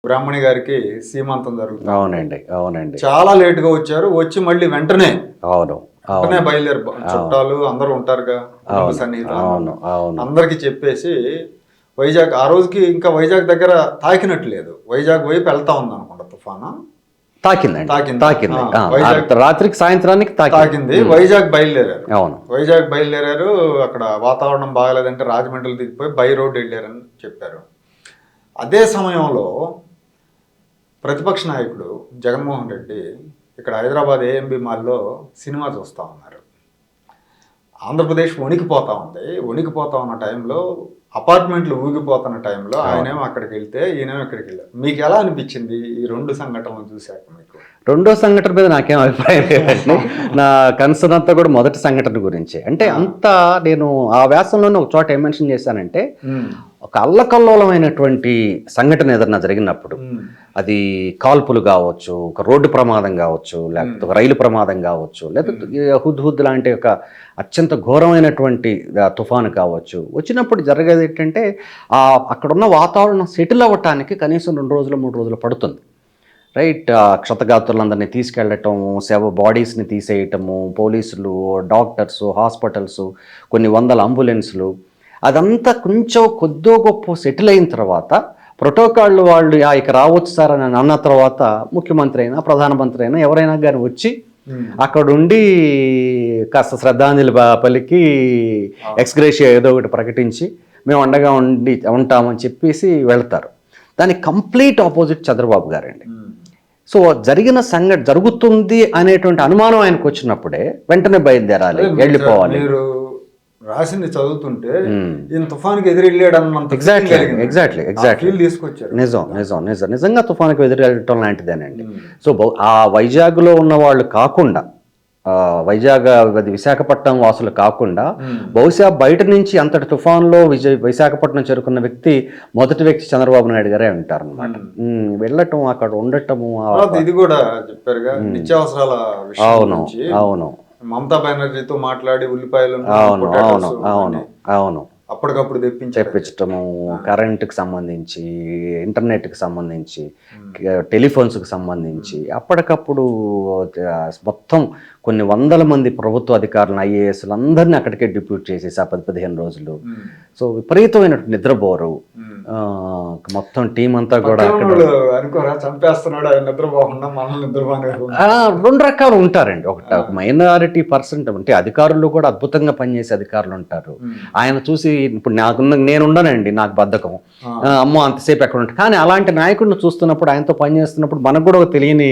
బ్రాహ్మణి గారికి సీమంతం జరుగుతుంది. అవునండి, అవునండి. చాలా లేటుగా వచ్చారు. వచ్చి మళ్ళీ వెంటనే అవును, వెంటనే బయలుదేరి చుట్టాలు అందరూ ఉంటారుగా, సన్నిహితులు అవును, అవును. అందరికి చెప్పేసి వైజాగ్ ఆ రోజుకి ఇంకా వైజాగ్ దగ్గర తాకినట్టు లేదు. వైజాగ్ వైపు వెళ్తా ఉంది అనుకుంటా తుఫాను. తాకింది. రాత్రికి సాయంత్రానికి తాకింది. వైజాగ్ బయలుదేరారు. అవును, వైజాగ్ బయలుదేరారు. అక్కడ వాతావరణం బాగాలేదంటే రాజమండ్రిలో దిగిపోయి బై రోడ్ వెళ్ళారని చెప్పారు. అదే సమయంలో ప్రతిపక్ష నాయకుడు జగన్మోహన్ రెడ్డి ఇక్కడ హైదరాబాద్ ఏఎంబి మాల్లో సినిమా చూస్తూ ఉన్నారు. ఆంధ్రప్రదేశ్ వణికిపోతా ఉంది. వణికిపోతా ఉన్న టైంలో అపార్ట్మెంట్లు ఊగిపోతున్న టైంలో ఆయనేమో అక్కడికి వెళ్తే ఈయనేమో ఇక్కడికి వెళ్ళారు. మీకు ఎలా అనిపించింది ఈ రెండు సంఘటనలు చూశాక? మీకు రెండో సంఘటన మీద నాకేం అభిప్రాయం లేదండి. నా కన్సర్న్ అంతా కూడా మొదటి సంఘటన గురించి. అంటే అంతా నేను ఆ వ్యాసంలోనే ఒక చోట ఏం మెన్షన్ చేశానంటే, ఒక అల్లకల్లోలమైనటువంటి సంఘటన ఏదన్నా జరిగినప్పుడు, అది కాల్పులు కావచ్చు, ఒక రోడ్డు ప్రమాదం కావచ్చు, లేకపోతే ఒక రైలు ప్రమాదం కావచ్చు, లేకపోతే హుద్ లాంటి ఒక అత్యంత ఘోరమైనటువంటి తుఫాను కావచ్చు, వచ్చినప్పుడు జరిగేది ఏంటంటే అక్కడున్న వాతావరణం సెటిల్ అవ్వటానికి కనీసం 2 రోజులు 3 రోజులు పడుతుంది. రైట్. క్షతగాత్రులందరినీ తీసుకెళ్ళటము, బాడీస్ని తీసేయటము, పోలీసులు, డాక్టర్స్, హాస్పిటల్స్, కొన్ని వందల అంబులెన్సులు, అదంతా కొంచెం కొద్దో గొప్ప సెటిల్ అయిన తర్వాత ప్రోటోకాల్ వాళ్ళు ఇక రావచ్చు సార్ అని అన్న తర్వాత ముఖ్యమంత్రి అయినా ప్రధానమంత్రి అయినా ఎవరైనా కానీ వచ్చి అక్కడుండి కాస్త శ్రద్ధాంజలి పలికి ఎక్స్గ్రేషియా ఏదో ఒకటి ప్రకటించి మేము అండగా ఉంటామని చెప్పేసి వెళ్తారు. దానికి కంప్లీట్ ఆపోజిట్ చంద్రబాబు గారండి. సో జరిగిన సంఘటన జరుగుతుంది అనేటువంటి అనుమానం ఆయనకు వచ్చినప్పుడే వెంటనే బయలుదేరాలి, వెళ్ళిపోవాలి. మీరు రాసింది చదువుతుంటే ఈయన తుఫానికి ఎదురెళ్ళాడు అన్నంత ఎగ్జాక్ట్లీ తీసుకొచ్చారు. నిజంగా తుఫానికి ఎదురెళ్ళటం లాంటిదేనండి. సో ఆ వైజాగ్లో ఉన్న వాళ్ళు కాకుండా, వైజాగ్ విశాఖపట్నం వాసులు కాకుండా, బహుశా బయట నుంచి అంతటి తుఫాన్లో విశాఖపట్నం చేరుకున్న వ్యక్తి మొదటి వ్యక్తి చంద్రబాబు నాయుడు గారే ఉంటారు అనమాట. వెళ్ళటం, అక్కడ ఉండటము, ఇది కూడా చెప్పారుగా నిత్యావసరాల విషయం. అవును, అవును. మమతా బెనర్జీతో మాట్లాడి ఉల్లిపాయలు అవును అప్పటికప్పుడు తెప్పించటము, కరెంటుకి సంబంధించి, ఇంటర్నెట్కి సంబంధించి, టెలిఫోన్స్కి సంబంధించి అప్పటికప్పుడు మొత్తం కొన్ని వందల మంది ప్రభుత్వ అధికారులను, ఐఏఎస్లు అందరినీ అక్కడికే డిప్యూట్ చేసేసి ఆ 10-15 రోజులు. సో విపరీతమైన నిద్రపోరు మొత్తం టీం అంతా కూడా. రెండు రకాలు ఉంటారండి. ఒక మైనారిటీ పర్సెంట్ అంటే అధికారులు కూడా అద్భుతంగా పనిచేసే అధికారులు ఉంటారు. ఆయన చూసి ఇప్పుడు నేనుండనండి, నాకు బద్ధకం, అమ్మో అంతసేపు ఎక్కడ ఉంటాను, కానీ అలాంటి నాయకుడిని చూస్తున్నప్పుడు, ఆయనతో పనిచేస్తున్నప్పుడు మనకు కూడా ఒక తెలియని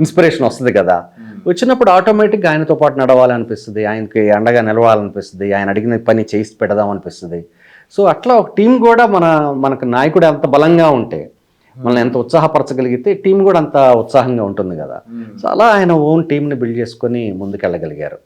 ఇన్స్పిరేషన్ వస్తుంది కదా. వచ్చినప్పుడు ఆటోమేటిక్గా ఆయనతో పాటు నడవాలనిపిస్తుంది, ఆయనకి అండగా నిలవాలనిపిస్తుంది, ఆయన అడిగిన పని చేసి పెడదాం అనిపిస్తుంది. సో అట్లా ఒక టీం కూడా మనకు నాయకుడు ఎంత బలంగా ఉంటే, మనల్ని ఎంత ఉత్సాహపరచగలిగితే టీం కూడా అంత ఉత్సాహంగా ఉంటుంది కదా. సో అలా ఆయన ఓన్ టీంని బిల్డ్ చేసుకొని ముందుకెళ్ళగలిగారు.